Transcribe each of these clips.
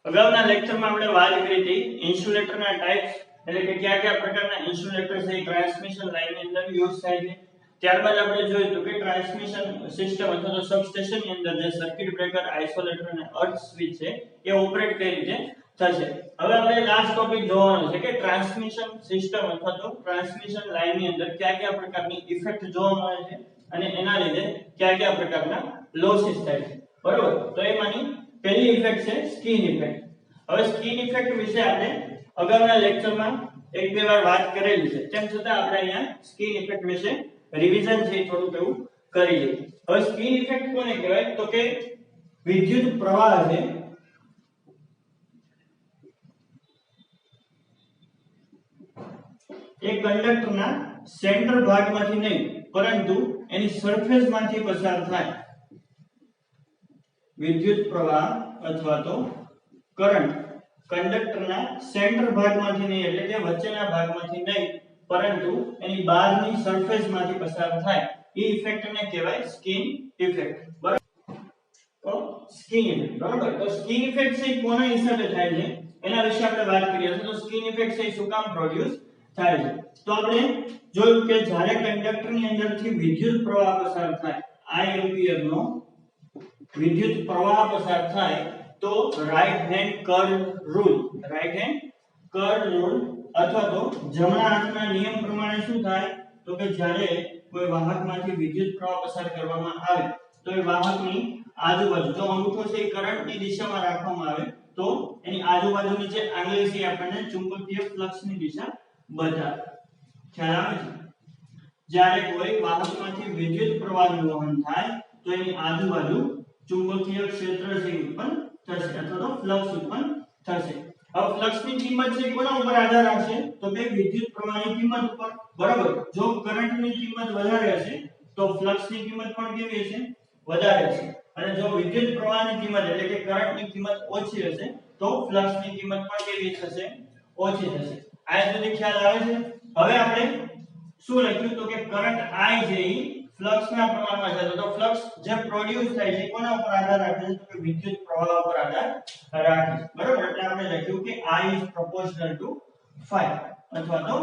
અગાઉના લેક્ચરમાં આપણે વાત કરી હતી ઇન્સ્યુલેટરના ટાઇપ્સ એટલે કે કયા કયા પ્રકારના ઇન્સ્યુલેટર છે ટ્રાન્સમિશન લાઇનની અંદર યુઝ થાય છે. ત્યારબાદ આપણે જોયું હતું કે ટ્રાન્સમિશન સિસ્ટમ અથવા તો સબસ્ટેશનની અંદર જે સર્કિટ બ્રેકર, આઇસોલેટર અને અર્થ સ્વિચ છે એ ઓપરેટ કઈ રીતે થશે. હવે આપણે લાસ્ટ ટોપિક જોવાનો છે કે ટ્રાન્સમિશન સિસ્ટમ અથવા તો ટ્રાન્સમિશન લાઇનની અંદર કયા કયા પ્રકારની ઇફેક્ટ જોવા મળે છે અને એના લીધે કયા કયા પ્રકારના લોસીસ થાય છે. બરોબર, તો એમાંની પહેલી ઇફેક્ટ છે સ્કિન ઇફેક્ટ. હવે સ્કિન ઇફેક્ટ વિશે આપણે અગાઉના લેક્ચરમાં એક બે વાર વાત કરેલી છે, તેમ છતાં આપણે અહીંયા સ્કિન ઇફેક્ટ વિશે રિવિઝન છે થોડું એવું કરી લઈએ. હવે સ્કિન ઇફેક્ટ કોને કહેવાય તો કે વિદ્યુત પ્રવાહ છે એ કંડક્ટરના સેન્ટર ભાગમાંથી નહીં પરંતુ એની સરફેસ માંથી પસાર થાય. વિદ્યુત પ્રવાહ અથવા તો કરંટ કંડક્ટરના સેન્ટર ભાગમાંથી નહીં એટલે કે વચ્ચેના ભાગમાંથી નહીં પરંતુ એની બહારની સરફેસ માંથી પસાર થાય એ ઇફેક્ટને કહેવાય સ્કિન ઇફેક્ટ. બરાબર, તો સ્કિન ઇફેક્ટ. બરાબર, તો સ્કિન ઇફેક્ટ છે કોના હિસાબે થાય છે એના વિશે આપણે વાત કરીએ તો સ્કિન ઇફેક્ટ છે શું કામ પ્રોડ્યુસ થાય છે. તો આપણે જોયું કે જ્યારે કંડક્ટરની અંદરથી વિદ્યુત પ્રવાહ પસાર થાય, I એમ્પિયર નો વિદ્યુત પ્રવાહ પસાર થાય તો રાઈટ હેન્ડ કર્લ રૂલ અથવા તો જમણા હાથના નિયમ પ્રમાણે શું થાય તો કે જ્યારે કોઈ વાહકમાંથી વિદ્યુત પ્રવાહ પસાર કરવામાં આવે તો એ વાહકની આજુબાજુ જો અંગૂઠો છે એ કરંટની દિશામાં રાખવામાં આવે તો એની આજુબાજુની જે આંગળી છે આપણને ચુંબકીય ફ્લક્સની દિશા બતાવે. ખ્યાલ આવે છે? જ્યારે કોઈ વાહકમાંથી વિદ્યુત પ્રવાહનું વહન થાય તો એની આજુબાજુ ચુંબકીય ક્ષેત્ર છે ઉત્પન્ન થશે અથવા તો ફ્લક્સ ઉત્પન્ન થશે. હવે ફ્લક્સની કિંમત છે કોના ઉપર આધાર રાખશે તો કે વિદ્યુત પ્રવાહની કિંમત ઉપર. બરાબર, જો કરંટની કિંમત વધારે હશે તો ફ્લક્સની કિંમત પણ કેવી હશે? વધારે હશે. અને જો વિદ્યુત પ્રવાહની કિંમત એટલે કે કરંટની કિંમત ઓછી હશે તો ફ્લક્સની કિંમત પણ કેવી થશે? ઓછી થશે. આ સુધી ખ્યાલ આવે છે? હવે આપણે શું લખ્યું તો કે કરંટ I છે એ ફ્લક્સના પ્રમાણમાં છે તો ફ્લક્સ જે પ્રોડ્યુસ થાય છે કોના ઉપર આધાર રાખે છે તો કે વિદ્યુત પ્રવાહ ઉપર આધાર રાખે છે. બરાબર, એટલે આપણે લખ્યું કે I is proportional to phi અથવા તો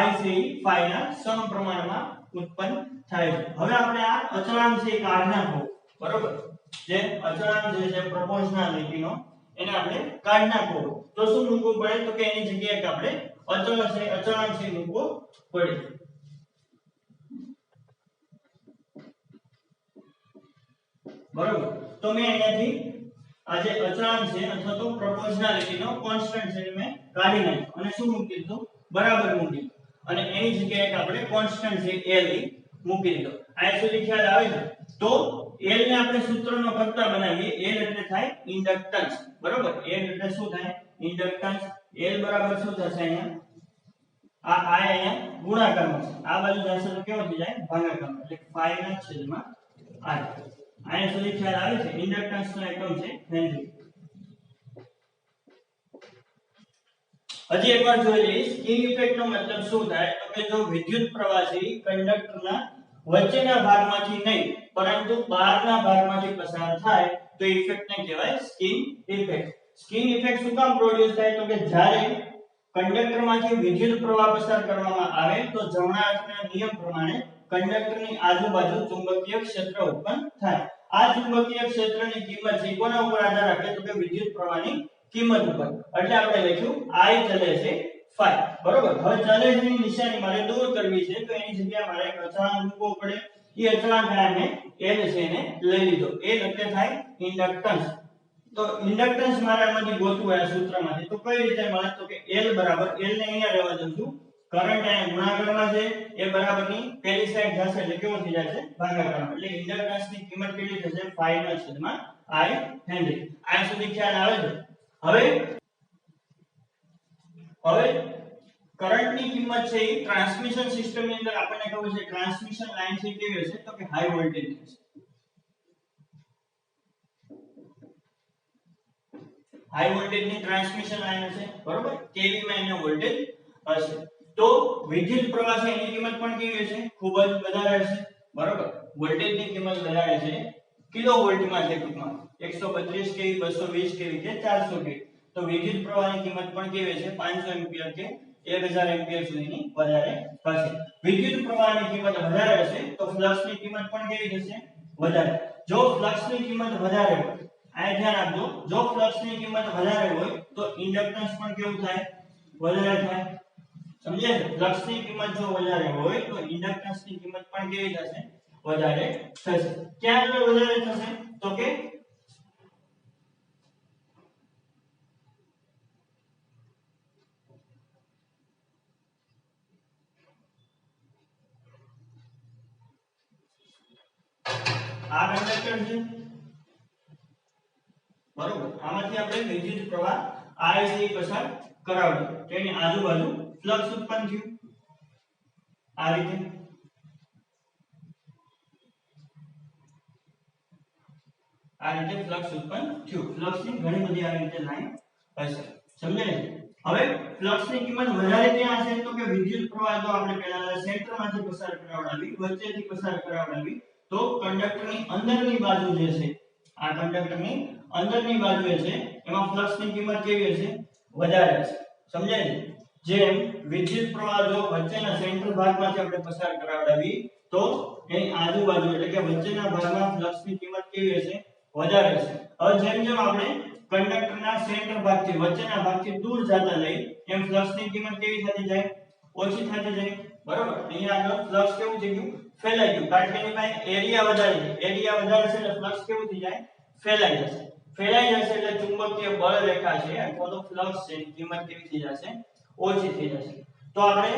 I છે એ phi ના સમપ્રમાણમાં ઉત્પન્ન થાય છે. હવે આપણે આ અચળાંક છે એ કાઢી નાખો. બરાબર, જે અચળાંક છે પ્રોપોર્શનાલિટી નો એને આપણે કાઢી નાખો તો શું મૂકવું પડે તો કે એની જગ્યાએ આપણે અચળાંક છે મૂકવો પડે. બરોબર, તો મેં અહીંયાથી આ જે અચળાંક છે અથવા તો પ્રોપોર્શનાલિટી નો કોન્સ્ટન્ટ છે મેં કાઢી નાખ્યો અને શું મૂકી દીધું? બરાબર મૂકી દીધું અને એની જગ્યાએ આપણે કોન્સ્ટન્ટ છે L મૂકી દીધો. આ સુધી ખ્યાલ આવે છે? તો L ને આપણે સૂત્રનો કર્તા બનાવીએ. L એટલે થાય ઇન્ડક્ટન્સ. બરોબર, L એટલે શું થાય? ઇન્ડક્ટન્સ. L બરાબર શું થશે અહીંયા? આ અહીંયા ગુણાકારમાં છે, આ બાજુ જશે તો કેવો થઈ જાય? ભાગાકારમાં, એટલે phi ના છેદમાં I. આયા સુધી ખ્યાલ આવે છે? ઇન્ડક્ટન્સ નો એકમ છે હેનરી. હજી એકવાર જોઈ લઈએ સ્કિન ઇફેક્ટ નો મતલબ શું થાય તો કે જો વિદ્યુત પ્રવાહ છે કંડક્ટરના વચ્ચેના ભાગમાંથી નહીં પરંતુ બહારના ભાગમાંથી પસાર થાય તો ઇફેક્ટને કહેવાય સ્કિન ઇફેક્ટ. સ્કિન ઇફેક્ટ શું કામ પ્રોડ્યુસ થાય તો કે જ્યારે કંડક્ટરમાંથી વિદ્યુત પ્રવાહ પસાર કરવામાં આવે તો જમણા હાથના નિયમ પ્રમાણે કંડક્ટરની આજુબાજુ ચુંબકીય ક્ષેત્ર ઉત્પન્ન થાય. આ ચુંબકીય ક્ષેત્રની કિંમત છે કોના ઉપર આધાર રાખે તો કે વિદ્યુત પ્રવાહની કિંમત ઉપર. એટલે આપણે લખ્યું I ચલે છે phi. બરોબર, હવે ચલે છે ની નિશાની મારે દૂર કરવી છે તો એની જગ્યાએ મારે એક અચળાંક મૂકવો પડે. એ અચળાંક આને L છે એને લઈ લીધો. L એટલે થાય ઇન્ડક્ટન્સ. તો ઇન્ડક્ટન્સ મારે આમાંથી ગોતવું આ સૂત્રમાંથી તો કઈ રીતે મળે તો કે L બરાબર L ને અહીંયા રહેવા દઉં છું. કરંટ અહીંયા ગુણાકારમાં છે એ બરાબરની પેલી સાઈડ જશે એટલે કેવો થઈ જશે? ભાગાકારમાં. એટલે ઇન્ડક્ટન્સની કિંમત કેટલી થશે? phi ના છેદમાં I હેનરી. આ સુધી ખ્યાલ આવે છે? હવે કરંટની કિંમત છે એ ટ્રાન્સમિશન સિસ્ટમની અંદર આપણને ખબર છે ટ્રાન્સમિશન લાઈન છે કેવી હશે તો કે હાઈ વોલ્ટેજ હશે. હાઈ વોલ્ટેજની ટ્રાન્સમિશન લાઈન હશે. બરોબર, કેવી માં એનો વોલ્ટેજ હશે. તો વિદ્યુત પ્રવાહ છે એની કિંમત પણ કેવી હશે? ખૂબ જ વધારે હશે. બરોબર, વોલ્ટેજની કિંમત વધારે છે કિલોવોલ્ટમાં છે ટૂંકમાં 132 કેવી 220 કેવી કે 400 કેવી તો વિદ્યુત પ્રવાહની કિંમત પણ કેવી છે 500 એમ્પિયર કે 1000 એમ્પિયર સુધીની વધારે હશે વિદ્યુત પ્રવાહની કિંમત વધારે હશે તો ફ્લક્સની કિંમત પણ કેવી થશે વધારે જો ફ્લક્સની કિંમત વધારે હોય આ ધ્યાન આપજો જો ફ્લક્સની કિંમત વધારે હોય તો ઇન્ડક્ટન્સ પણ કેવું થાય વધારે થાય સમજ્યા ફ્લક્સની કિંમત જો વધારે હોય તો ઇન્ડક્ટન્સની કિંમત પણ કેવી થશે વધારે થશે ક્યાં આગળ વધારે થશે તો કે આ કંડક્ટર છે બરોબર આમાંથી આપણે વિદ્યુત પ્રવાહ I પસાર કરાવ્યો તેની આજુબાજુ ફ્લક્સ ઉત્પન્ન થયું આ રીતે ફ્લક્સ ઉત્પન્ન થયું ફ્લક્સની ઘણી બધી આ રીતે લાઈન હશે સમજાય હવે ફ્લક્સની કિંમત વધારે ક્યાં હશે તો કે વિદ્યુત પ્રવાહ જો આપણે પહેલા સેન્ટરમાંથી પસાર કરાવડાવી વચ્ચેથી પસાર કરાવડાવી તો કંડક્ટરની અંદરની બાજુ જે છે આ કંડક્ટરની અંદરની બાજુએ છે એમાં ફ્લક્સની કિંમત કેવી હશે વધારે હશે સમજાય જેમ વિદ્યુત પ્રવાહ જો વચ્ચેના સેન્ટર ભાગમાંથી આપણે પસાર કરાવડાવી તો એની આજુબાજુ એટલે કે વચ્ચેના ભાગમાં ફ્લક્સની કિંમત કેવી હશે વધારે હશે હવે જેમ જેમ આપણે કંડક્ટરના સેન્ટર ભાગથી વચ્ચેના ભાગથી દૂર જતા જઈએ એમ ફ્લક્સની કિંમત કેવી થતી જાય ઓછી થતી જાય બરોબર અહીંયા આગળ ફ્લક્સ કેવું થઈ ગયું ફેલાઈ ગયું કારણ કે એની પાસે એરિયા વધારે છે એરિયા વધારે છે એટલે ફ્લક્સ કેવું થઈ જાય ફેલાઈ જશે એટલે ચુંબકીય બળ રેખા છે અથવા તો ફ્લક્સ છે એની કિંમત કેવી થઈ જશે ઓછી થઈ જશે તો આપણે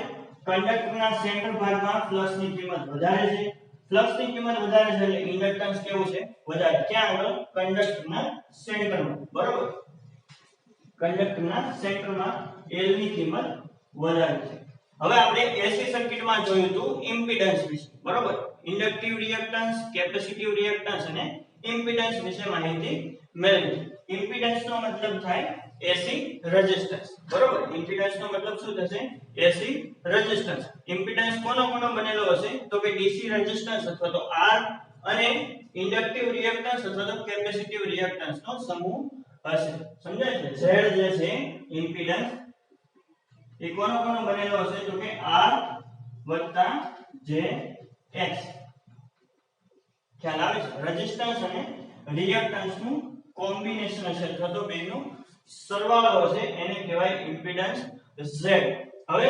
કંડક્ટરના સેન્ટર ભાગમાં ફ્લક્સની કિંમત વધારે છે ફ્લક્સની કિંમત વધારે છે એટલે ઇન્ડક્ટન્સ કેવું છે વધારે ક્યાં આગળ કંડક્ટરના સેન્ટરમાં બરોબર કંડક્ટરના સેન્ટરમાં L ની કિંમત વધારે છે હવે આપણે એસી સર્કિટમાં જોયું હતું ઇમ્પિડન્સ વિશે બરોબર ઇન્ડક્ટિવ રિએક્ટન્સ કેપેસિટિવ રિએક્ટન્સ અને ઇમ્પિડન્સ વિશે માહિતી મેળવી ઇમ્પિડન્સ નો મતલબ થાય એસી રેઝિસ્ટન્સ બરોબર ઇમ્પિડન્સ નો મતલબ શું થશે એસી રેઝિસ્ટન્સ ઇમ્પિડન્સ કોનો બનેલો હશે તો કે ડીસી રેઝિસ્ટન્સ અથવા તો R અને ઇન્ડક્ટિવ રિએક્ટન્સ અથવા તો કેપેસિટિવ રિએક્ટન્સ નો સમૂહ હશે સમજાય છે Z જે છે ઇમ્પિડન્સ એ કોનો બનેલો હશે તો કે R jX ખ્યાલ આવે છે રેઝિસ્ટન્સ અને રિએક્ટન્સ નું કોમ્બિનેશન હશે અથવા તો બેનો સરવાળો હશે એને કહેવાય ઇમ્પિડન્સ Z હવે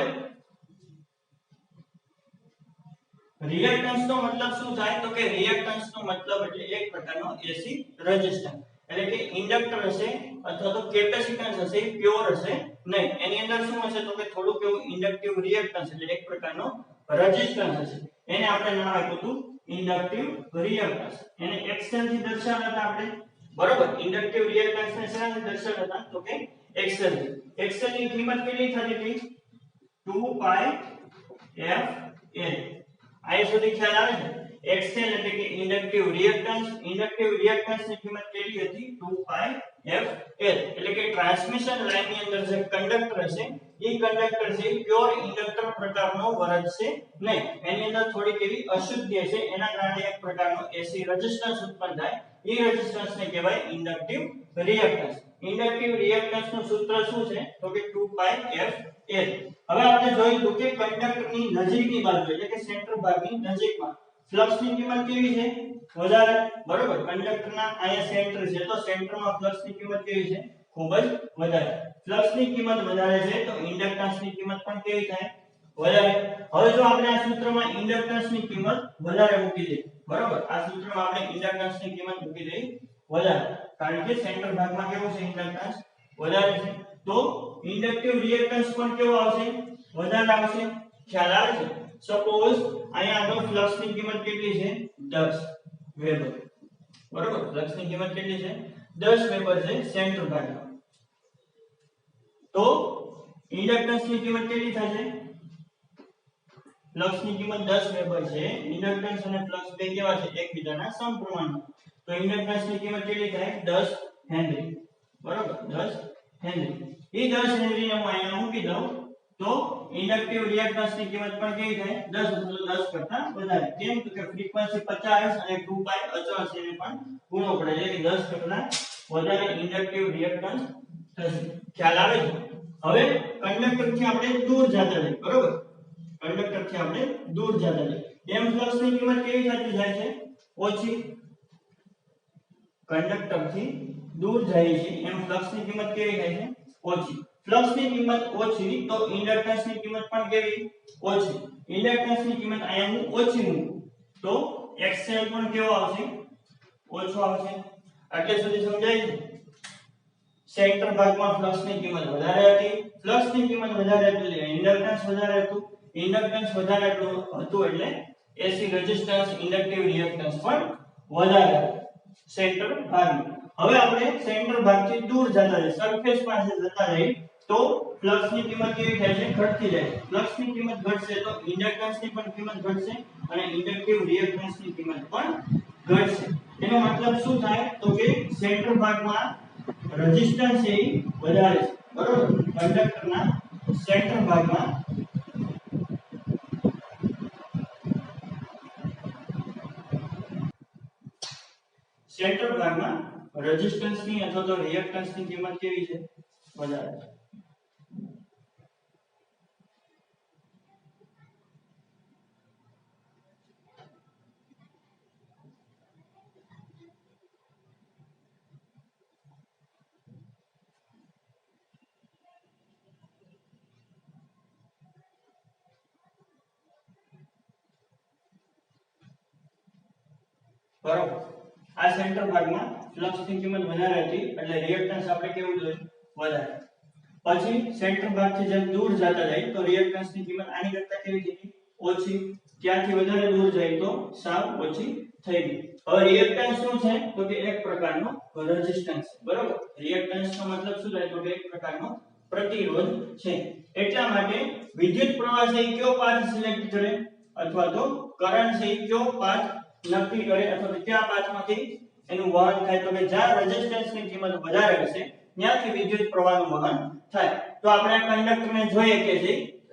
રિએક્ટન્સ નો મતલબ શું થાય તો કે રિએક્ટન્સ નો મતલબ એટલે એક પ્રકારનો એસી રેઝિસ્ટન્સ એટલે કે ઇન્ડક્ટર હશે અથવા તો કેપેસિટન્સ હશે પ્યોર હશે નહીં એની અંદર શું હશે તો કે થોડુંક એવું ઇન્ડક્ટિવ રિએક્ટન્સ એટલે એક પ્રકારનો રેઝિસ્ટન્સ હશે એને આપણે નામ આપ્યું હતું ઇન્ડક્ટિવ રિએક્ટન્સ એને XL થી દર્શાવતા હતા આપણે બરોબર ઇન્ડક્ટિવ રિએક્ટન્સ ને શેનાથી દર્શાવતા હતા તો કે XL ની કિંમત કેટલી થતી હતી 2 પાઈ f L આ સુધી ખ્યાલ આવે છે XL એટલે કે ઇન્ડક્ટિવ રિએક્ટન્સ ની કિંમત કેટલી હતી 2 પાઈ f L એટલે કે ટ્રાન્સમિશન લાઇન ની અંદર જે કંડક્ટર છે એ કંડક્ટર છે પ્યોર ઇન્ડક્ટર પ્રકારનો વર્તશે નહીં એની અંદર થોડી એવી અશુદ્ધિ છે એના કારણે એક પ્રકારનો એસી રેઝિસ્ટન્સ ઉત્પન્ન થાય એ રેઝિસ્ટન્સ ને કહેવાય ઇન્ડક્ટિવ રિએક્ટન્સ નું સૂત્ર શું છે તો કે 2 પાઈ f L હવે આપણે જોયું કે કંડક્ટરની નજીકની બાજુ એટલે કે સેન્ટર ભાગની નજીકમાં ફ્લક્સની કિંમત કેવી છે વધારે બરોબર કંડક્ટરના અહીંયા સેન્ટર છે તો સેન્ટરમાં ફ્લક્સની કિંમત કેવી છે ખૂબ જ વધારે ફ્લક્સની કિંમત વધારે છે તો ઇન્ડક્ટન્સની કિંમત પણ કેવી થાય વધારે હવે જો આપણે આ સૂત્રમાં ઇન્ડક્ટન્સની કિંમત વધારે મૂકી દઈએ બરોબર આ સૂત્રમાં આપણે ઇન્ડક્ટન્સની કિંમત મૂકી દઈએ વધારે કારણ કે સેન્ટર ભાગમાં કેવું છે ઇન્ડક્ટન્સ વધારે છે તો ઇન્ડક્ટિવ રિએક્ટન્સ પણ કેવો આવશે વધારે આવશે ખ્યાલ આવે છે સપોઝ અહીંયા આગળ ફ્લક્સની કિંમત કેટલી છે 10 વેબર બરોબર ફ્લક્સની કિંમત કેટલી છે 10 વેબર છે સેન્ટર ભાગમાં તો ઇન્ડક્ટન્સની કિંમત કેટલી થશે ફ્લક્સની કિંમત 10 વેબર છે ઇન્ડક્ટન્સ અને ફ્લક્સ બે કેવા છે એકબીજાના સમપ્રમાણમાં તો ઇન્ડક્ટન્સની કિંમત કેટલી થાય 10 હેનરી બરોબર 10 હેનરી એ 10 હેનરી ને હું અહીંયા મૂકી દઉં તો ઇન્ડક્ટિવ રિએક્ટન્સ ની કિંમત પણ કેવી થાય 10 અથવા તો 10 કરતા વધારે. કેમ તો કે ફ્રીક્વન્સી 50 હર્ટ્ઝ અને 2π અચળ છે, એને પણ ગુણો પડે એટલે કે 10 કરતા વધારે ઇન્ડક્ટિવ રિએક્ટન્સ થશે. ખ્યાલ આવે છે? હવે કંડક્ટર થી આપણે દૂર જતા જઈએ, બરોબર? કંડક્ટર થી આપણે દૂર જતા જઈએ એમ ફ્લક્સ ની કિંમત કેવી થતી જાય છે? ઓછી. કંડક્ટર થી દૂર જાય છે એમ ફ્લક્સ ની કિંમત કેવી થાય છે? ઓછી. ફ્લક્સ ની કિંમત ઓછી તો ઇન્ડક્ટન્સ ની કિંમત પણ કેવી? ઓછી. ઇન્ડક્ટન્સ ની કિંમત અહીંયા હું ઓછી મૂકું તો XL પણ કેવો આવશે? ઓછો આવશે. એટલે સુધી સમજાય છે? સેન્ટર ભાગમાં ફ્લક્સ ની કિંમત વધારે હતી. ફ્લક્સ ની કિંમત વધારે હતી એટલે ઇન્ડક્ટન્સ વધારે હતું. ઇન્ડક્ટન્સ વધારે હતું એટલે એસી રેઝિસ્ટન્સ ઇન્ડક્ટિવ રિએક્ટન્સ પણ વધારે સેન્ટર ભાગમાં. હવે આપણે સેન્ટર ભાગથી દૂર જતા જઈએ, સરફેસ પાસે જતા જઈએ તો ફ્લક્સ ની કિંમત કેવી થાય છે? ઘટતી જાય. ફ્લક્સ ની કિંમત ઘટશે તો ઇન્ડક્ટન્સ ની પણ કિંમત ઘટશે અને ઇન્ડક્ટિવ રિએક્ટન્સ ની કિંમત પણ ઘટશે. એનો મતલબ શું થાય તો કે સેન્ટર ભાગમાં રેઝિસ્ટન્સ એ વધારે છે, બરોબર? કંડક્ટરના સેન્ટર ભાગમાં રેઝિસ્ટન્સ ની અથવા તો રિએક્ટન્સ ની કિંમત કેવી છે? વધારે છે. બરોબર. આ સેન્ટર ભાગમાં ફ્લક્સ ની કિંમત વધારે હતી એટલે રિએક્ટન્સ આપણે કેવું જોઈએ? વધારે. પછી સેન્ટર ભાગથી જેમ દૂર જતા જાય તો રિએક્ટન્સ ની કિંમત આની કરતા કેવી થઈ? ઓછી. ત્યાંથી વધારે દૂર જાય તો સાવ ઓછી થઈ ગઈ. હવે રિએક્ટન્સ શું છે તો કે એક પ્રકારનો રેઝિસ્ટન્સ છે, બરોબર? રિએક્ટન્સ નો મતલબ શું થાય તો કે એક પ્રકારનો પ્રતિરોધ છે. એટલા માટે વિદ્યુત પ્રવાહ છે કયો પાથ સિલેક્ટ કરે અથવા તો કરંટ છે કયો પાથ નક્કી કરે અથવા તો કયા પાથમાંથી એનું વહન થાય તો કે જ્યાં રેઝિસ્ટન્સ ની કિંમત વધારે હશે ત્યાંથી વિદ્યુત પ્રવાહનું વહન થાય. તો આપણે આ કંડક્ટરને જોઈએ કે જે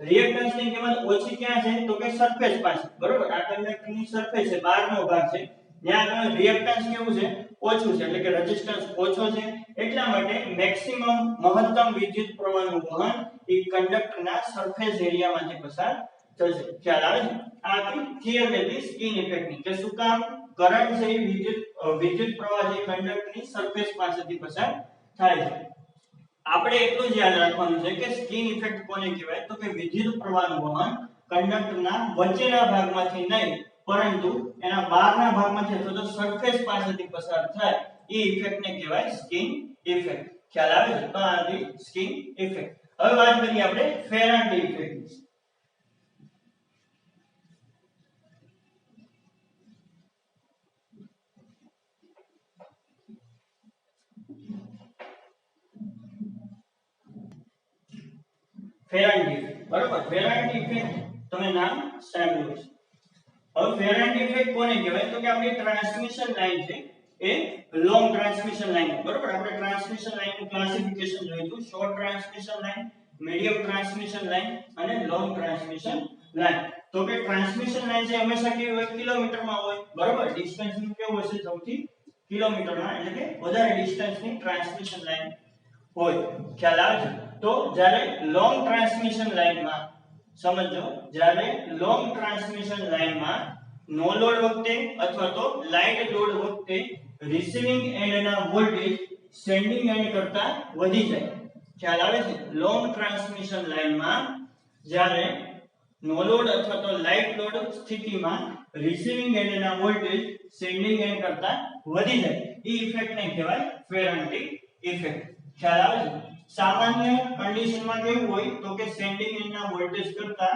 રિએક્ટન્સ ની કિંમત ઓછી ક્યાં છે તો કે સરફેસ પાસે, બરોબર? આ કંડક્ટરની સરફેસ છે, બહારનો ભાગ છે, ત્યાં આગળ રિએક્ટન્સ કેવું છે? ઓછું છે એટલે કે રેઝિસ્ટન્સ ઓછો છે. એટલા માટે મેક્સિમમ મહત્તમ વિદ્યુત પ્રવાહનું વહન એ કંડક્ટરના સરફેસ એરિયામાંથી પસાર થશે. ખ્યાલ આવે છે? આ થિયરી હતી સ્કિન ઇફેક્ટની કે શું કામ કરંટ છે વિદ્યુત પ્રવાહ જે કંડક્ટરની સરફેસ પાસેથી પસાર થાય છે. આપણે એટલું જ યાદ રાખવાનું છે કે સ્કિન ઇફેક્ટ કોને કહેવાય તો કે વિદ્યુત પ્રવાહનું વહન કંડક્ટરના વચ્ચેના ભાગમાંથી નહીં પરંતુ એના બહારના ભાગમાંથી અથવા તો સરફેસ પાસેથી પસાર થાય એ ઇફેક્ટને કહેવાય સ્કિન ઇફેક્ટ. ખ્યાલ આવે છે? તો આ હતી સ્કિન ઇફેક્ટ. હવે વાત કરીએ આપણે ફેરાડે ઇફેક્ટની. ફેરાડે ઇફેક્ટ, બરોબર? ફેરાડે ઇફેક્ટ તમે નામ સાંભળ્યું છે. હવે ફેરાડે ઇફેક્ટ કોને કહેવાય તો કે આપણી ટ્રાન્સમિશન લાઈન છે એ લોંગ ટ્રાન્સમિશન લાઈન, બરોબર? આપણે ટ્રાન્સમિશન લાઈનનું ક્લાસિફિકેશન જોયું હતું. Short transmission line, medium transmission line અને લોંગ ટ્રાન્સમિશન લાઈન. તો કે ટ્રાન્સમિશન લાઈન છે હંમેશા કેવી હોય? કિલોમીટરમાં હોય, બરોબર? ડિસ્ટન્સ કેવું હશે? સૌથી કિલોમીટરમાં, એટલે કે વધારે ડિસ્ટન્સની ટ્રાન્સમિશન લાઈન હોય. ખ્યાલ આવે છે? તો જ્યારે લોંગ ટ્રાન્સમિશન લાઈનમાં સમજો, જ્યારે લોંગ ટ્રાન્સમિશન લાઈનમાં નો લોડ વખતે અથવા તો લાઇટ લોડ વખતે રિસીવિંગ એન્ડના વોલ્ટેજ સેન્ડિંગ એન્ડ કરતા વધી જાય. ખ્યાલ આવે છે? લોંગ ટ્રાન્સમિશન લાઈનમાં જ્યારે નો લોડ અથવા તો લાઇટ લોડ સ્થિતિમાં રિસીવિંગ એન્ડના વોલ્ટેજ સેન્ડિંગ એન્ડ કરતા વધી જાય એ ઇફેક્ટને કહેવાય ફેરાડે ઇફેક્ટ. ખ્યાલ આવે છે? સામાન્ય કન્ડિશનમાં કેવું હોય તો કે સેન્ડિંગ એન્ડના વોલ્ટેજ કરતા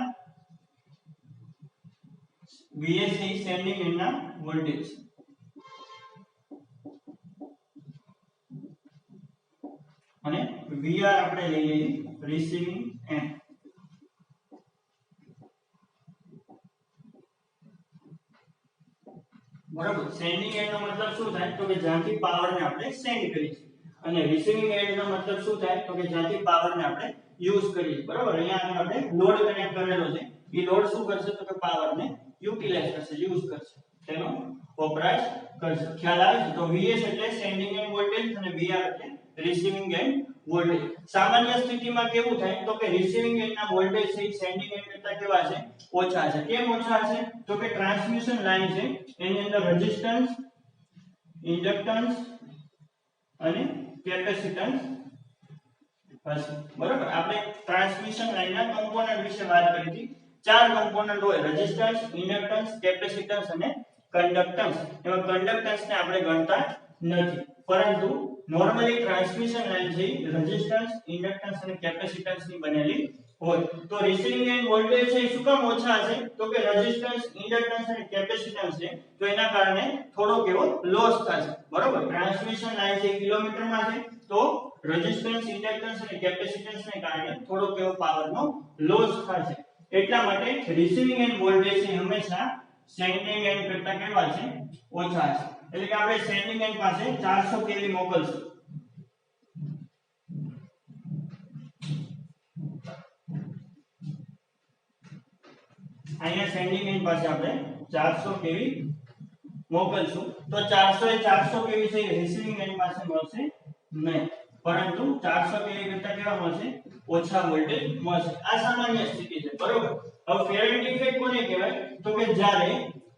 Vs એ સેન્ડિંગ એન્ડના વોલ્ટેજ અને Vr આપણે લઈ લઈએ રિસીવિંગ એન્ડ. બરાબર? સેન્ડિંગ એન્ડ નો મતલબ શું થાય તો કે જ્યાંથી પાવર ને આપણે સેન્ડ કરીએ છીએ અને રિસીવિંગ એન્ડ નો મતલબ શું થાય તો કે જ્યાંથી પાવર ને આપણે યુઝ કરીએ બરોબર અહીંયા આગળ આપણે લોડ કનેક્ટ કરેલો છે એ લોડ શું કરશે તો કે પાવર ને યુટિલાઇઝ કરશે યુઝ કરશે તેનો વપરાશ કરશે ખ્યાલ આવે છે તો Vs એટલે સેન્ડિંગ એન્ડ વોલ્ટેજ અને Vr એટલે રિસીવિંગ એન્ડ વોલ્ટેજ સામાન્ય સ્થિતિમાં કેવું થાય તો કે રિસીવિંગ એન્ડ ના વોલ્ટેજ છે સેન્ડિંગ એન્ડ કરતા કેવા છે ઓછા છે કેમ ઓછા છે તો કે ટ્રાન્સમિશન લાઈન છે એની અંદર રેઝિસ્ટન્સ ઇન્ડક્ટન્સ અને કેપેસિટન્સ હશે બરોબર આપણે ટ્રાન્સમિશન લાઈનના કમ્પોનન્ટ વિશે વાત કરી હતી ચાર કમ્પોનન્ટ હોય રેઝિસ્ટન્સ ઇન્ડક્ટન્સ કેપેસિટન્સ અને કન્ડક્ટન્સ એમાં કન્ડક્ટન્સ ને આપણે ગણતા નથી પરંતુ નોર્મલી ટ્રાન્સમિશન લાઈન છે રેઝિસ્ટન્સ ઇન્ડક્ટન્સ અને કેપેસિટન્સ ની બનેલી હોય તો રિસીવિંગ એન્ડ વોલ્ટેજ છે શું કામ ઓછા છે તો કે રેઝિસ્ટન્સ ઇન્ડક્ટન્સ અને કેપેસિટન્સ છે તો એના કારણે થોડો કેવો લોસ થશે બરોબર ટ્રાન્સમિશન લાઈન છે કિલોમીટરમાં છે તો રેઝિસ્ટન્સ ઇન્ડક્ટન્સ અને કેપેસિટન્સ ને કારણે થોડો કેવો પાવરનો લોસ થશે એટલા માટે રિસીવિંગ એન્ડ વોલ્ટેજ છે હંમેશા સેન્ડિંગ એન્ડ કરતા કેવા છે ઓછા છે એટલે કે આપણે સેન્ડિંગ એન્ડ પાસે 400 કેવી મોકલશું અહીંયા સેન્ડિંગ એન્ડ પાસે આપણે 400 કેવી મોકલશું તો 400 એ 400 કેવી છે રિસીવિંગ એન્ડ પાસે મળશે નહીં પરંતુ 400 કેવી કરતા કેવા મળશે ઓછા વોલ્ટેજ મળશે આ સામાન્ય સ્થિતિ છે બરોબર હવે ફેરન્ટ ઇફેક્ટ કોને કહેવાય તો કે જ્યારે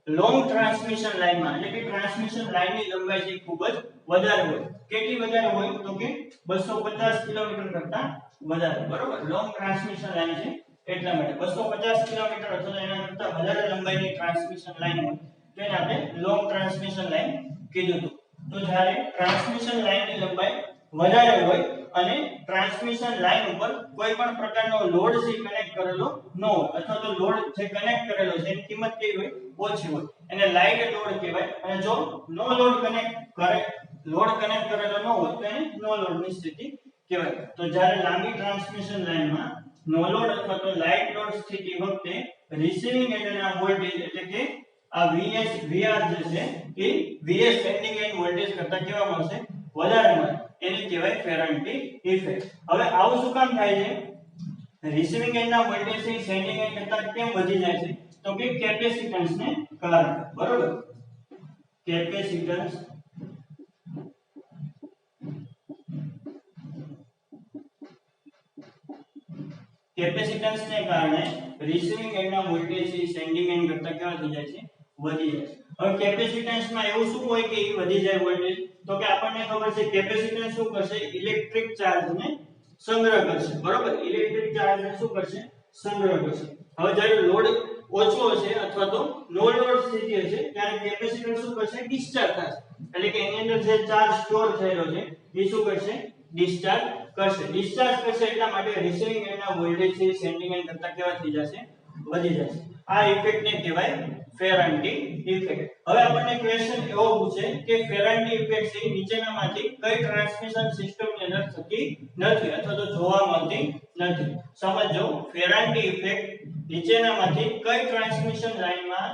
લોંગ ટ્રાન્સમિશન લાઈનમાં એટલે કે ટ્રાન્સમિશન લાઈનની લંબાઈ છે ખૂબ જ વધારે હોય કેટલી વધારે હોય તો કે 250 કિલોમીટર કરતા વધારે બરોબર લોંગ ટ્રાન્સમિશન લાઈન છે એટલા માટે 250 કિલોમીટર અથવા એના કરતા વધારે લંબાઈની ટ્રાન્સમિશન લાઈન હોય તો એને આપણે લોંગ ટ્રાન્સમિશન લાઈન કીધું તો જ્યારે ટ્રાન્સમિશન લાઈનની લંબાઈ વધારે હોય અને ટ્રાન્સમિશન લાઈન ઉપર કોઈ પણ પ્રકારનો લોડ છે કનેક્ટ કરેલો ન હોય અથવા તો લોડ જે કનેક્ટ કરેલો છે એની કિંમત કેવી હોય ઓછી હોય એને લાઇટ લોડ કહેવાય અને જો નો લોડ કનેક્ટ કરેલો ન હોય તો એને નો લોડની સ્થિતિ કહેવાય તો જ્યારે લાંબી ટ્રાન્સમિશન લાઈનમાં નો લોડ અથવા તો લાઇટ લોડ સ્થિતિ વખતે રિસીવિંગ એન્ડના વોલ્ટેજ એટલે કે આ Vs Vr જે છે એ Vs સેન્ડિંગ એન્ડ વોલ્ટેજ કરતા કેવા મળશે વધારે મળે એને કહેવાય ફેરન્ટી ઇફેક્ટ હવે આવું શું કામ થાય છે રિસીવિંગ એન્ડના વોલ્ટેજ છે સેન્ડિંગ એન્ડ કરતા કેમ વધી જાય છે તો કે કેપેસિટન્સ ને કારણે બરોબર કેપેસિટન્સ ને કારણે રિસીવિંગ એન્ડના વોલ્ટેજ છે સેન્ડિંગ એન્ડ કરતા કેવા થઈ જાય છે વધી જાય છે હવે કેપેસિટન્સમાં એવું શું હોય કે એ વધી જાય વોલ્ટેજ તો કે આપણને ખબર છે કેપેસિટન્સ શું કરશે ઇલેક્ટ્રિક ચાર્જને સંગ્રહ કરશે બરોબર ઇલેક્ટ્રિક ચાર્જને શું કરશે સંગ્રહ કરશે હવે જ્યારે લોડ ઓછો હશે અથવા તો નો લોડ સ્થિતિ હશે ત્યારે કેપેસિટર શું કરશે ડિસ્ચાર્જ થશે એટલે કે એની અંદર જે ચાર્જ સ્ટોર થયેલો છે એ શું કરશે ડિસ્ચાર્જ કરશે એટલા માટે રિસીવિંગ એન્ડના વોલ્ટેજ છે સેન્ડિંગ એન્ડ કરતા કેવા થઈ જશે વધી જશે આ ઇફેક્ટ ને કહેવાય ફેરન્ટી ઇફેક્ટ હવે આપણને ક્વેશ્ચન એવો પૂછે કે ફેરન્ટી ઇફેક્ટ છે નીચેનામાંથી કઈ ટ્રાન્સમિશન સિસ્ટમની અંદર થતી નથી અથવા તો જોવા મળતી નથી સમજો ફેરન્ટી ઇફેક્ટ નીચેનામાંથી કઈ ટ્રાન્સમિશન લાઈનમાં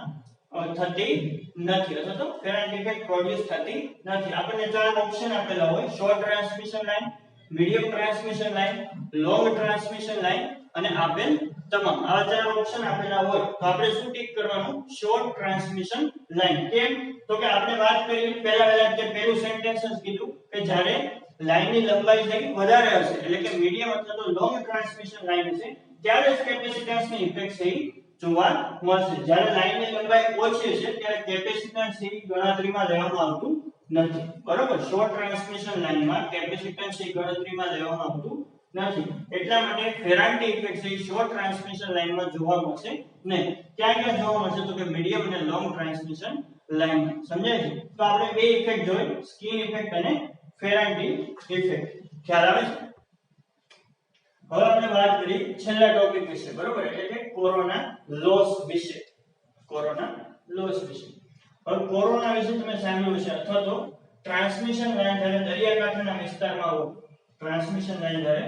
થતી નથી અથવા તો ફેરન્ટી ઇફેક્ટ પ્રોડ્યુસ થતી નથી આપણને ચાર ઓપ્શન આપેલા હોય short transmission line medium transmission line long transmission line અને આપેલ તમામ આવા ચાર ઓપ્શન આપેલા હોય તો આપણે શું ટિક કરવાનું શોર્ટ ટ્રાન્સમિશન લાઈન કેમ તો કે આપણે વાત કરી પહેલા કે પહેલું સેન્ટેન્સ જ કીધું કે જ્યારે લાઈનની લંબાઈ છે વધારે હશે એટલે કે મીડિયમ અથવા તો લોંગ ટ્રાન્સમિશન લાઈન હશે ત્યારે જ કેપેસિટન્સની ઇફેક્ટ છે જોવા મળશે જ્યારે લાઈનની લંબાઈ ઓછી હશે ત્યારે કેપેસિટન્સ છે ગણતરીમાં લેવામાં આવતું નથી બરોબર શોર્ટ ટ્રાન્સમિશન લાઈનમાં કેપેસિટન્સ છે ગણતરીમાં લેવામાં આવતું નથી એટલા માટે ફેરન્ટી ઇફેક્ટ છે શોર્ટ ટ્રાન્સમિશન લાઈનમાં જોવા મળશે નહીં ક્યાં જોવા મળશે તો કે મીડિયમ અને લોંગ ટ્રાન્સમિશન લાઈન સમજાય છે તો આપણે બે ઇફેક્ટ જોઈ સ્કિન ઇફેક્ટ અને ફેરન્ટી ઇફેક્ટ ખ્યાલ આવે છે હવે આપણે વાત કરી છેલ્લા ટોપિક વિશે બરોબર એટલે કે કોરોના લોસ વિશે હવે કોરોના વિશે તમે સાંભળ્યું છે અથવા તો ટ્રાન્સમિશન લાઈન જ્યારે દરિયાકાંઠાના વિસ્તારમાં હોય ટ્રાન્સમિશન લાઈન જ્યારે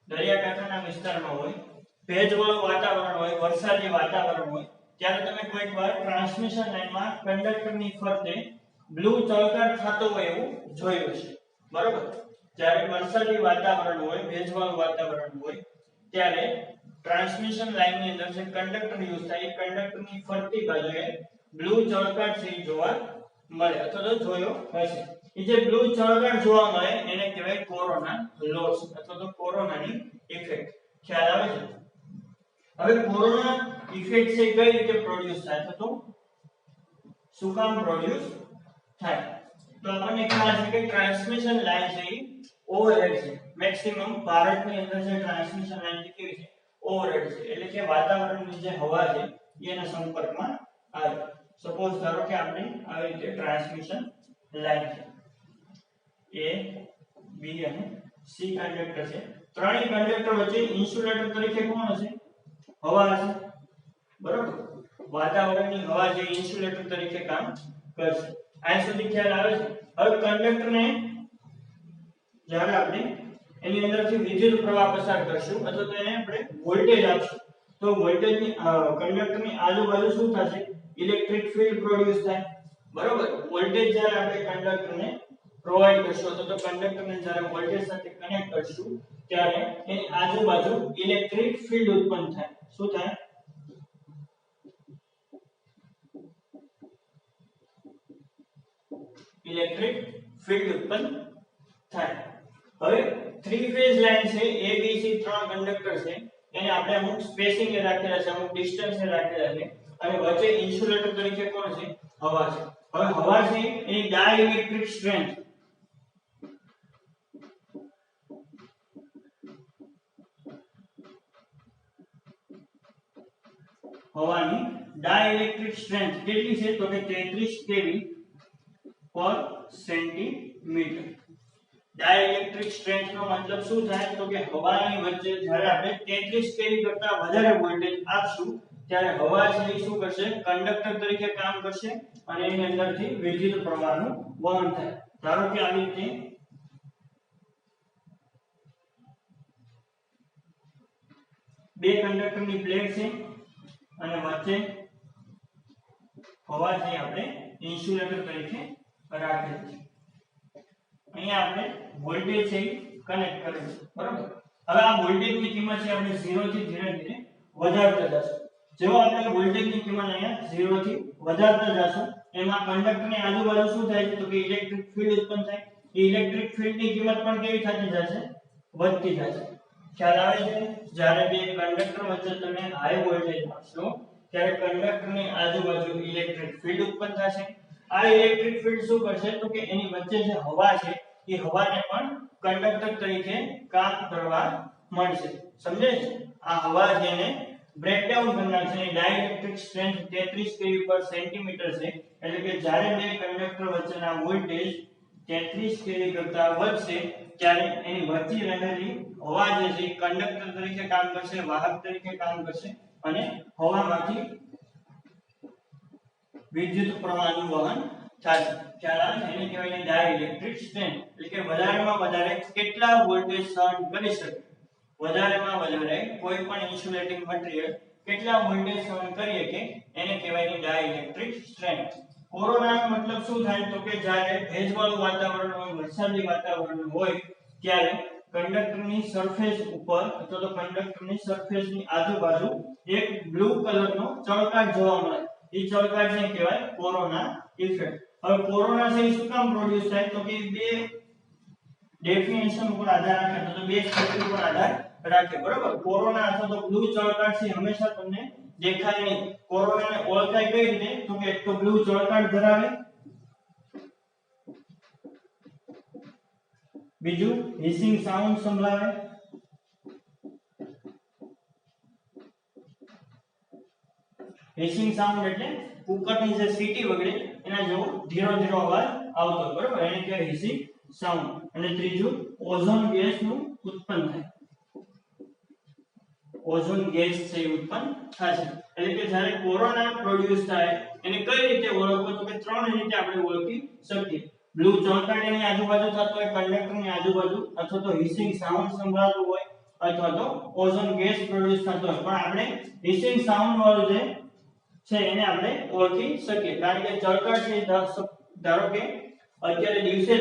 દરિયાકાંઠાના વિસ્તારમાં હોય, ભેજવાળું વાતાવરણ હોય, વરસાદી વાતાવરણ હોય, ત્યારે તમે કોઈક વાર ટ્રાન્સમિશન લાઇનમાં કંડક્ટરની ફરતે બ્લુ ચળકાટ થતો હોય એવું જોયું છે, બરોબર? જ્યારે વરસાદી વાતાવરણ હોય, ભેજવાળું વાતાવરણ હોય, ત્યારે ટ્રાન્સમિશન લાઇનની અંદર જે કંડક્ટર યુઝ થાય એ કંડક્ટરની ફરતી બાજુએ બ્લુ ચળકાટ છે જોવા મળે અથવા તો જોયો હશે. એ જે બ્લુ ચળકાટ જોવા મળે એને કહેવાય કોરોના લોસ અથવા તો કોરોનાની ઇફેક્ટ. ખ્યાલ આવે છે? હવે કોરોના ઇફેક્ટ છે કઈ રીતે પ્રોડ્યુસ થાય તો શું કામ પ્રોડ્યુસ થાય? તો આપણને ખ્યાલ છે કે ટ્રાન્સમિશન લાઇન છે એ ઓવરહેડ છે. મેક્સિમમ ભારતની અંદર જે ટ્રાન્સમિશન લાઇન છે કેવી છે? ઓવરહેડ છે. એટલે કે વાતાવરણની જે હવા છે એના સંપર્કમાં આવે. સપોઝ ધારો કે આપણે આવી રીતે ટ્રાન્સમિશન લાઇન છે, A, B અને C કંડક્ટર છે. ત્રણેય કંડક્ટર વચ્ચે ઇન્સ્યુલેટર તરીકે કોણ હશે? હવા હશે, બરોબર? વાતાવરણની હવા જે ઇન્સ્યુલેટર તરીકે કામ કરશે. આ સુધી ખ્યાલ આવે છે? હવે કંડક્ટરને જ્યારે આપણે એની અંદરથી વિદ્યુત પ્રવાહ પસાર કરશું અથવા તો એને આપણે વોલ્ટેજ આપશું તો વોલ્ટેજની કંડક્ટરની આજુબાજુ શું થશે? ઇલેક્ટ્રિક ફીલ્ડ પ્રોડ્યુસ થાય, બરોબર? વોલ્ટેજ જ્યારે આપણે કંડક્ટરને પ્રોવાઈડ કરશું અથવા તો કંડક્ટરને જ્યારે વોલ્ટેજ સાથે કનેક્ટ કરશું ત્યારે એની આજુબાજુ ઇલેક્ટ્રિક ફીલ્ડ ઉત્પન્ન થાય. શું થાય? ઇલેક્ટ્રિક ફીલ્ડ ઉત્પન્ન થાય. હવે થ્રી ફેઝ લાઈન છે, A B C ત્રણ કંડક્ટર છે, એને આપણે અમુક સ્પેસિંગ એ રાખેલા છે, અમુક ડિસ્ટન્સ એ રાખેલા છે અને વચ્ચે ઇન્સ્યુલેટર તરીકે કોણ છે? હવા છે. હવે હવા છે એની ડાઇલેક્ટ્રિક સ્ટ્રેન્થ હવાની ડાઇલેક્ટ્રિક સ્ટ્રેન્થ કેટલી છે? તો કે 33 kV પર સેન્ટીમીટર. ડાઇલેક્ટ્રિક સ્ટ્રેન્થ નો મતલબ શું થાય? તો કે હવાની વચ્ચે જ્યારે આપણે 33 kV કરતા વધારે વોલ્ટેજ આપશું ત્યારે હવા છે એ શું કરશે? કંડક્ટર તરીકે કામ કરશે અને એની અંદરથી વિદ્યુત પ્રવાહનું વહન થાય. ધારો કે આવી રીતે બે કંડક્ટરની પ્લેટ છે અને વચ્ચે હવા છે આપણે ઇન્સ્યુલેટર તરીકે રાખેલ છે. અહીંયા આપણે વોલ્ટેજ છે કનેક્ટ કરેલ છે, બરાબર? હવે આ વોલ્ટેજની કિંમત છે આપણે 0 થી ધીરે ધીરે વધારતા જશું. જેવો આપણે વોલ્ટેજની કિંમત અહીંયા 0 થી વધારતા જશું એમાં કંડક્ટરની આજુબાજુ શું થાય છે? તો કે ઇલેક્ટ્રિક ફીલ્ડ ઉત્પન્ન થાય. એ ઇલેક્ટ્રિક ફીલ્ડની કિંમત પણ કેવી થતી જશે? વધતી જશે. ખ્યાલ આવે છે? જ્યારે બે કંડક્ટર વચ્ચે તમે હાઈ વોલ્ટેજ આપશો ત્યારે કંડક્ટરની આજુબાજુ ઇલેક્ટ્રિક ફીલ્ડ ઉત્પન્ન થશે. આ ઇલેક્ટ્રિક ફીલ્ડ શું કરશે? તો કે એની વચ્ચે જે હવા છે એ હવાને પણ કંડક્ટર તરીકે કામ કરવા મળશે. સમજે છે? આ હવા જેને બ્રેકડાઉન કરી નાખશે. એની ડાઇલેક્ટ્રિક સ્ટ્રેન્થ 33 kV પર સેન્ટીમીટર છે. એટલે કે જ્યારે બે કંડક્ટર વચ્ચેના વોલ્ટેજ 33 kV કરતા વધશે ત્યારે એની વચ્ચે રહેલી હવા જે છે કંડક્ટર તરીકે કામ કરશે, વાહક તરીકે કામ કરશે અને હવામાંથી વિદ્યુત પ્રવાહનું વહન થાય. ખ્યાલ આવે છે? એને કહેવાય ડાઇલેક્ટ્રિક સ્ટ્રેન્થ. એટલે કે વધારેમાં વધારે કેટલા વોલ્ટેજ સહન કરી શકે? વધારેમાં વધારે કોઈ પણ ઇન્સ્યુલેટિંગ મટીરીયલ કેટલા વોલ્ટેજ સહન કરી શકે એને કહેવાય ડાઇલેક્ટ્રિક સ્ટ્રેન્થ. કોરોનાનો મતલબ શું થાય? તો કે જ્યારે ભેજવાળું વાતાવરણ હોય, વરસાદી વાતાવરણ હોય ત્યારે કંડક્ટરની સરફેસ ઉપર અથવા તો કંડક્ટરની સરફેસની આજુબાજુ એક બ્લુ કલરનો ચળકાટ જોવા મળે. એ ચળકાટને કહેવાય કોરોના ઇફેક્ટ. હવે કોરોના છે શું કામ પ્રોડ્યુસ થાય? તો કે બે ડેફિનેશન ઉપર આધાર રાખે તો બે સ્થિતિ ઉપર આધાર રાખે, બરાબર? કોરોના અથવા તો બ્લુ ચળકાટ છે હંમેશા તમને દેખાય નહીં. કોરોનાને ઓળખાય કઈ રીતે? તો કે એક તો બ્લુ ચળકાટ ધરાવે, બીજું હિસિંગ સાઉન્ડ સંભળાવે, હિસિંગ સાઉન્ડ એટલે કુકરની જે સીટી વગડે એના જેવો ધીરો ધીરો અવાજ આવતો હોય, બરાબર? એને કહેવાય હિસિંગ સાઉન્ડ. અને ત્રીજું ઓઝોન ગેસનું ઉત્પન્ન થાય. ઓઝોન ગેસ છે ઉત્પન્ન થશે. એટલે કે જ્યારે કોરોના પ્રોડ્યુસ થાય એને કઈ રીતે ઓળખવો? તો કે ત્રણ રીતે આપણે ઓળખી શકીએ. બ્લુ ચળકાટ એની આજુબાજુ થતો હોય, કંડક્ટરની આજુબાજુ, અથવા તો હિસિંગ સાઉન્ડ સંભળાતું હોય, અથવા તો ઓઝોન ગેસ પ્રોડ્યુસ થતો હોય, પણ આપણે હિસિંગ સાઉન્ડ વાળું જે છે એને આપણે ઓળખી શકીએ, કારણ કે ચળકટ છે ધારો કે અત્યારે દિવસે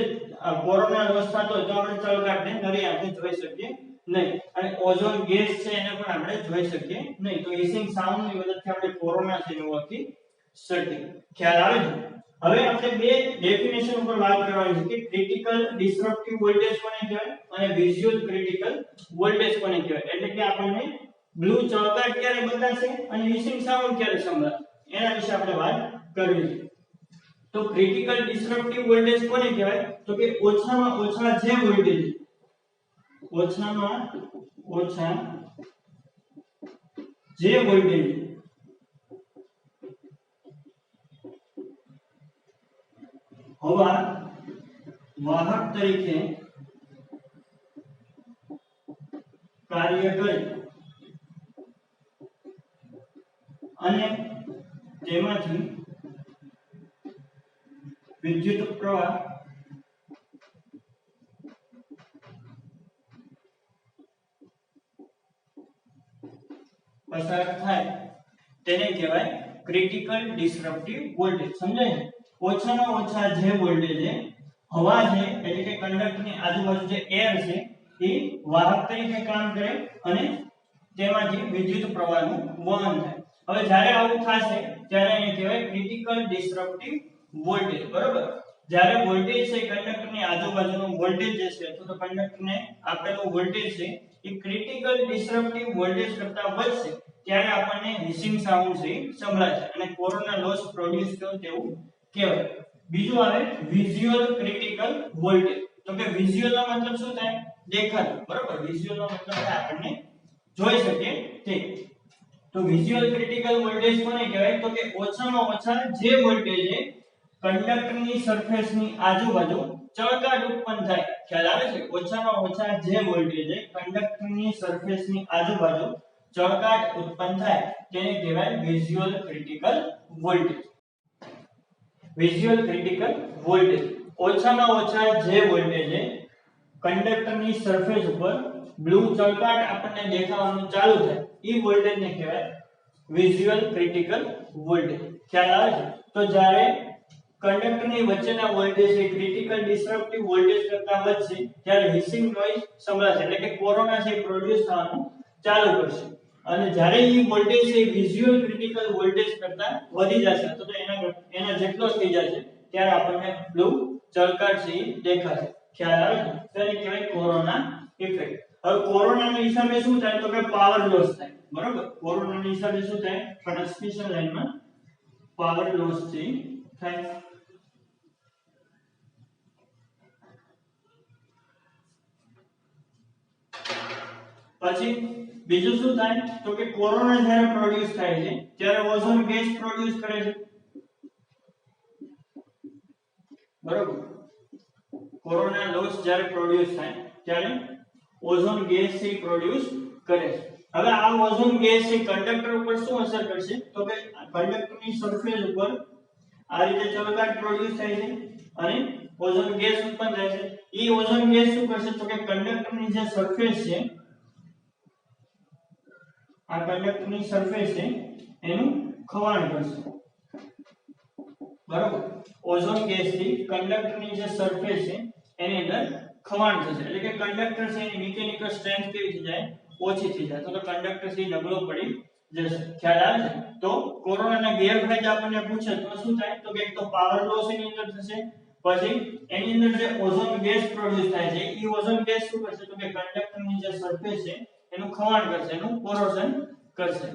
કોરોના લોસ થતો હોય તો આપણે ચળકટને નરી આંખે જોઈ શકીએ નહીં, અને ઓઝોન ગેસ છે એને પણ આપણે જોઈ શકીએ નહીં, તો હિસિંગ સાઉન્ડ ની મદદથી આપણે કોરોના છે એને ઓળખી શકીએ. ખ્યાલ આવે છે? હવે આપણે બે ડેફિનેશન ઉપર વાત કરવાની છે કે ક્રિટિકલ ડિસરપ્ટિવ વોલ્ટેજ કોને કહેવાય અને વિઝ્યુઅલ ક્રિટિકલ વોલ્ટેજ કોને કહેવાય. એટલે કે આપણને બ્લુ ચળકટ ક્યારે બદલાશે અને હિસિંગ સાઉન્ડ ક્યારે સંભળાશે એના વિશે આપણે વાત કરવી છે. તો ક્રિટિકલ ડિસરપ્ટિવ વોલ્ટેજ કોને કહેવાય? તો કે ઓછામાં ઓછા જે વોલ્ટેજ હવા વાહક તરીકે કાર્ય કરે અને તેમાંથી વિદ્યુત પ્રવાહ પસાર થાય તેને કહેવાય ક્રિટિકલ ડિસરપ્ટિવ વોલ્ટેજ. સમજાય ને? ઓછામાં ઓછા જે વોલ્ટેજ છે હવા છે એટલે કે કંડક્ટરની આજુબાજુ જે એર છે એ વાહક તરીકે કામ કરે અને તેમાંથી વિદ્યુત પ્રવાહનું વહન થાય. હવે જ્યારે આવું થશે ત્યારે એને કહેવાય ક્રિટિકલ ડિસરપ્ટિવ વોલ્ટેજ. બરોબર? જ્યારે વોલ્ટેજ છે કંડક્ટરની આજુબાજુનો વોલ્ટેજ જે છે અથવા તો કંડક્ટરને આપેલો વોલ્ટેજ છે એ ક્રિટિકલ ડિસરપ્ટિવ વોલ્ટેજ કરતા વધશે ત્યારે આપણને હિસિંગ સાઉન્ડ છે સંભળાય છે અને કોરોના લોસ પ્રોડ્યુસ થયો તેવું કહેવાય. બીજું આવે વિઝ્યુઅલ ક્રિટિકલ વોલ્ટેજ. તો કે વિઝ્યુઅલ નો મતલબ શું થાય? દેખાતું. બરોબર? વિઝ્યુઅલ નો મતલબ છે આપણને જોઈ શકીએ તે. તો વિઝ્યુઅલ ક્રિટિકલ વોલ્ટેજ કોને કહેવાય? તો કે ઓછામાં ઓછા જે વોલ્ટેજ છે કંડક્ટરની સરફેસની આજુબાજુ ચળકાટ ઉત્પન્ન થાય. ખ્યાલ આવે છે? ઓછામાં ઓછા જે વોલ્ટેજ છે કંડક્ટરની સરફેસની આજુબાજુ ચળકાટ ઉત્પન્ન થાય તેને કહેવાય visual critical voltage. Visual critical voltage ઓછામાં ઓછા જે વોલ્ટેજ છે કંડક્ટરની સરફેસ ઉપર બ્લુ ચળકાટ આપણને દેખાવાનું ચાલુ થાય એ વોલ્ટેજને કહેવાય વિઝ્યુઅલ ક્રિટિકલ વોલ્ટેજ. ખ્યાલ આવે છે? તો જ્યારે કંડક્ટરની વચ્ચેના વોલ્ટેજ એ ક્રિટિકલ ડિસરપ્ટિવ વોલ્ટેજ કરતા વધશે ત્યારે હિસિંગ નોઇઝ સંભળાશે, એટલે કે કોરોના છે પ્રોડ્યુસ થવાનું ચાલુ કરશે. અને જ્યારે એ વોલ્ટેજ છે વિઝ્યુઅલ ક્રિટિકલ વોલ્ટેજ કરતા વધી જશે તો એના જેટલો થઈ જશે ત્યારે આપણને બ્લુ ચળકાટ છે દેખાશે. ખ્યાલ આવે છે? તેને કહેવાય કોરોના ઇફેક્ટ. હવે કોરોનાના હિસાબે શું થાય? તો કે પાવર લોસ થાય. બરોબર? કોરોનાના હિસાબે શું થાય? ટ્રાન્સમિશન લાઇનમાં પાવર લોસ થાય. પછી બીજું શું થાય? તો કે કોરોના જ્યારે પ્રોડ્યુસ થાય છે ત્યારે ઓઝોન ગેસ પ્રોડ્યુસ કરે છે. બરોબર? કોરોના લોસ જ્યારે પ્રોડ્યુસ થાય ત્યારે ઓઝોન ગેસ છે પ્રોડ્યુસ કરે છે. હવે આ ઓઝોન ગેસ છે કંડક્ટર ઉપર શું અસર કરશે? તો કે કંડક્ટરની સરફેસ ઉપર આ રીતે ચળકાટ પ્રોડ્યુસ થાય છે અને ઓઝોન ગેસ ઉત્પન્ન થાય છે. એ ઓઝોન ગેસ શું કરશે? તો કે કંડક્ટરની જે સરફેસ છે આ કંડક્ટરની સરફેસ છે એનું ખવાણ કરશે. બરોબર? ઓઝોન ગેસ થી કંડક્ટરની જે સરફેસ છે એની અંદર ખવાણ થશે, એટલે કે કંડક્ટર છે એની મિકેનિકલ સ્ટ્રેન્થ કેવી થઈ જાય? ઓછી થઈ જાય. તો કંડક્ટર છે નબળો પડી જશે. ખ્યાલ આવે છે? તો કોરોનાના ગેરફાયદા આપણને પૂછે તો શું થાય? તો કે એક તો પાવર લોસ એની અંદર થશે, પછી એની અંદર જે ઓઝોન ગેસ પ્રોડ્યુસ થાય છે એ ઓઝોન ગેસ શું કરશે? તો કે કંડક્ટરની જે સરફેસ છે એનું ખવાણ કરશે, એનું કોરોઝન કરશે.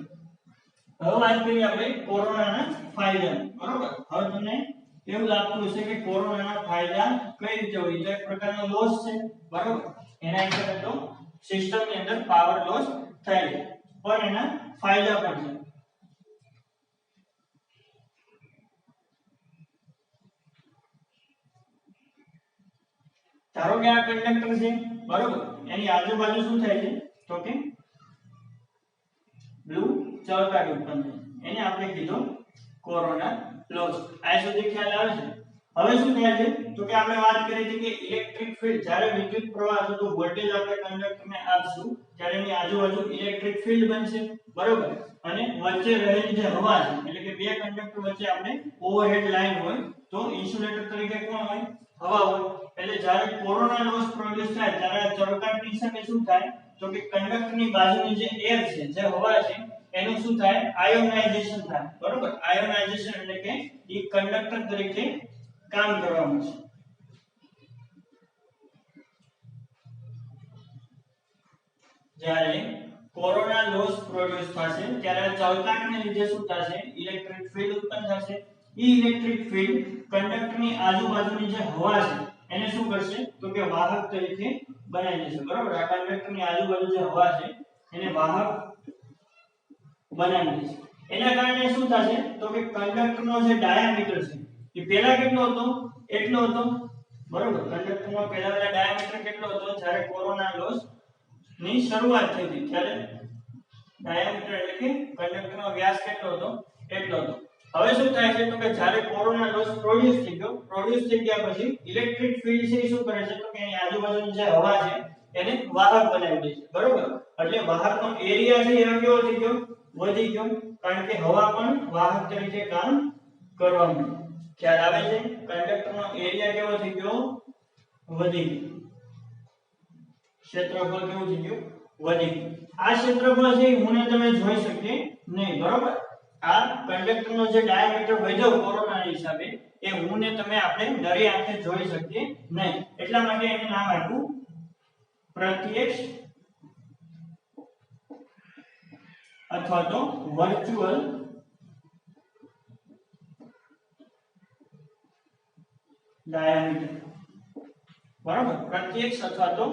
હવે વાત કરીએ આપણે કોરોનાના ફાયદા. બરોબર? હવે તમને એવું લાગતું હશે કે કોરોનાના ફાયદા કઈ રીતે હોય? તો એક પ્રકારનો લોસ છે. બરોબર? એના હિસાબે તો સિસ્ટમની અંદર પાવર લોસ થાય છે, પણ એના ફાયદા પણ છે. ધારો કે આ કંડક્ટર છે. બરોબર? એની આજુબાજુ શું થાય છે? તો કે બ્લુ ચળકાટ ઉત્પન્ન થાય. એને આપણે કીધો કોરોના લોસ. આ સુધી ખ્યાલ આવે છે? હવે શું થાય છે? તો કે આપણે વાત કરી હતી કે ઇલેક્ટ્રિક ફીલ્ડ જ્યારે વિદ્યુત પ્રવાહ અથવા તો વોલ્ટેજ આપણે કંડક્ટરને આપશું ત્યારે એની આજુબાજુ ઇલેક્ટ્રિક ફિલ્ડ બનશે, બરોબર. અને વચ્ચે રહેલી જે હવા છે એટલે કે બે કંડક્ટર વચ્ચે આપણે ઓવરહેડ લાઈન હોય તો ઇન્સ્યુલેટર તરીકે કોણ હોય? હવા હોય. એટલે જ્યારે કોરોના લોસ પ્રોડ્યુસ થાય ત્યારે ચળકાટની હિસાબે શું થાય તો કે કંડક્ટરની બાજુની જે એર છે, જે હવા છે એનું શું થાય? આયોનાઇઝેશન થાય, બરોબર. આયોનાઇઝેશન એટલે કે એ કંડક્ટર તરીકે કામ કરવાનું છે. જ્યારે કોરોના લોસ પ્રોડ્યુસ થશે ત્યારે ચળકાટને લીધે શું થશે? ઇલેક્ટ્રિક ફિલ્ડ ઉત્પન્ન થશે. એ ઇલેક્ટ્રિક ફિલ્ડ કંડક્ટરની આજુબાજુની જે હવા છે એને શું કરશે તો કે વાહક તરીકે બનાવી દેશે, બરોબર. આ કંડક્ટરની આજુબાજુ જે હવા છે એને વાહક બનાવી દેશે. એના કારણે શું થશે તો કે કંડક્ટરનો જે ડાયામીટર છે એ પહેલા કેટલો હતો? એટલો હતો, બરોબર. કંડક્ટરનો પહેલા ડાયામીટર કેટલો હતો? જ્યારે કોરોના લોસ ની શરૂઆત થઈ હતી ત્યારે ડાયામીટર એટલે કે કંડક્ટરનો વ્યાસ કેટલો હતો? એટલો હતો. હવે શું થાય છે તો કે જ્યારે કોરોના લોસ પ્રોડ્યુસ થઈ ગયા પછી ઇલેક્ટ્રિક ફિલ્ડ છે શું કરે છે તો કે એની આજુબાજુની જે હવા છે એને વાહક બનાવી દે છે, બરોબર. એટલે વાહકનો એરિયા છે એ કેવો થઈ ગયો? વધી ગયો, કારણ કે હવા પણ વાહક તરીકે કામ કરવા માંડી. ખ્યાલ આવે છે? કંડક્ટરનો એરિયા કેવો થઈ ગયો? વધી ગયો. ક્ષેત્રફળ કેવું થઈ ગયું? વધી ગયું. આ ક્ષેત્રફળ છે હું ને તમે જોઈ શકીએ નહીં, બરોબર. આ કંડક્ટરનો જે ડાયામીટર વધ્યો કોરોનાના હિસાબે એ હું ને તમે આપણે નરી આંખે જોઈ શકીએ નહીં. એટલા માટે એને નામ આપ્યું પ્રત્યક્ષ અથવા તો વર્ચ્યુઅલ ડાયામીટર, બરાબર. પ્રત્યક્ષ અથવા તો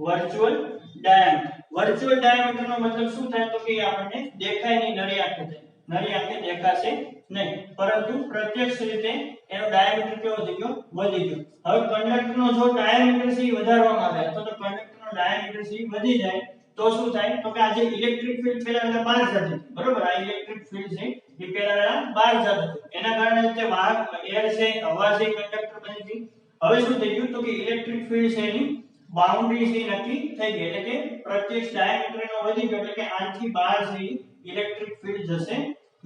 વર્ચ્યુઅલ ડાયામીટર. વર્ચ્યુઅલ ડાયામીટર નો મતલબ શું થાય તો કે આપણને દેખાય નહીં, નરી આંખે થાય. નરી આંખે દેખાશે નહીં, પરંતુ પ્રત્યક્ષ રીતે એનો ડાયામીટર કેવો થઈ ગયો? વધી ગયો. હવે કંડક્ટરનો જો ડાયામીટર છે વધારવામાં આવે અથવા તો કંડક્ટરનો ડાયામીટર છે વધી જાય તો શું થાય તો કે આ જે ઇલેક્ટ્રિક ફિલ્ડ પહેલા બહાર જતી, બરોબર. આ ઇલેક્ટ્રિક ફિલ્ડ છે એ પહેલા બહાર જતી, એના કારણે જે વાહક એર છે, હવા છે, કંડક્ટર બની હતી. હવે શું થઈ ગયું તો કે ઇલેક્ટ્રિક ફિલ્ડ છે એની બાઉન્ડ્રી છે નક્કી થઈ ગઈ, એટલે કે પ્રત્યક્ષ ડાયામીટર નો વધી ગયો, એટલે કે આથી બહાર છે ઇલેક્ટ્રિક ફિલ્ડ જશે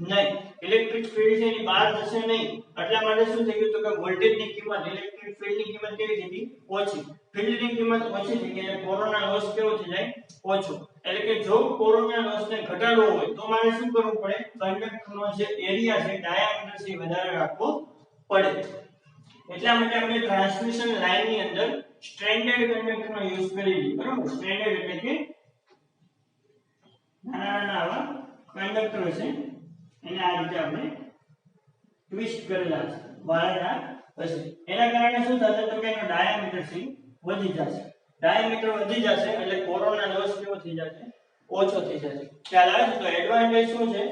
નહીં. ઇલેક્ટ્રિક ફિલ્ડ છે એની બહાર જશે નહીં, એટલા માટે શું થઈ ગયું તો કે વોલ્ટેજની કિંમત, ઇલેક્ટ્રિક ફિલ્ડની કિંમત કેવી થઈ ગઈ? ઓછી. ફિલ્ડની કિંમત ઓછી થઈ ગઈ એટલે કોરોના લોસ કેવો થઈ જાય? ઓછો. એટલે કે જો કોરોના લોસને ઘટાડવો હોય તો મારે શું કરવું પડે? કંડક્ટરનો જે એરિયા છે, ડાયામીટર છે વધારે રાખવો પડે. એટલા માટે આપણે ટ્રાન્સમિશન લાઇનની અંદર સ્ટ્રેન્ડેડ કંડક્ટરનો યુઝ કરી છે, બરાબર. સ્ટ્રેન્ડેડ એટલે કે નાના આવા કંડક્ટર છે એને આ રીતે આપણે ટ્વિસ્ટ કરેલા છે વાળના હશે. એના કારણે શું થશે તો કે એનો ડાયામીટર છે વધી જશે. ડાયામીટર વધી જશે એટલે કોરોના લોસ કેવો થઈ જશે? ઓછો થઈ જશે. ખ્યાલ આવે છે? તો એડવાન્ટેજ શું છે,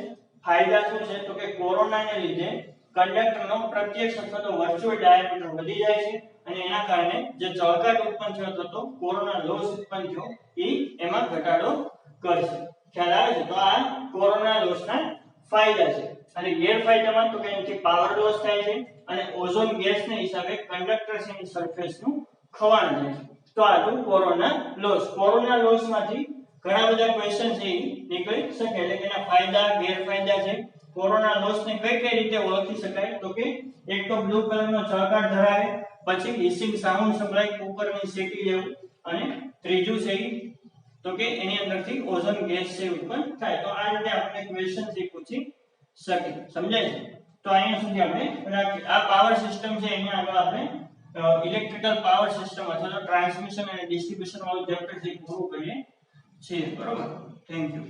ફાયદા શું છે તો કે કોરોનાને લીધે કંડક્ટરનો પ્રત્યક્ષ અથવા તો વર્ચ્યુઅલ ડાયામીટર વધી જાય છે અને એના કારણે જે ચળકાટ ઉત્પન્ન થયો હતો, કોરોના લોસ ઉત્પન્ન થયો એ એમાં ઘટાડો કરશે. ખ્યાલ આવે છે? તો આ કોરોના લોસના ફાયદા છે. અને ગેરફાયદામાં તો કે એનાથી પાવર લોસ થાય છે અને ઓઝોન ગેસને હિસાબે કંડક્ટર છે એની સરફેસનું ખવાણ થાય છે. તો આ હતું કોરોના લોસ. કોરોના લોસમાંથી ઘણા બધા ક્વેશ્ચન છે એ નીકળી શકે, એટલે કે એના ફાયદા ગેરફાયદા છે. કોરોના લોસને કઈ કઈ રીતે ઓળખી શકાય તો કે એક તો બ્લુ કલરનો ચળકાટ ધરાવે, પછી હિસિંગ સાઉન્ડ સંભળાય કુકરની સીટી જેવું, અને ત્રીજું છે તો કે એની અંદરથી ઓઝોન ગેસ છે ઉત્પન્ન થાય. તો આ રીતે આપણે ક્વેશ્ચન છે પૂછી શકે. સમજાય છે? તો અહીંયા સુધી આપણે રાખીએ. આ પાવર સિસ્ટમ છે, અહીંયા આગળ આપણે ઇલેક્ટ્રિકલ પાવર સિસ્ટમ અથવા તો ટ્રાન્સમિશન અને ડિસ્ટ્રીબ્યુશન વાળું ચેપ્ટર છે પૂરું કરીએ છીએ, બરોબર. Thank you.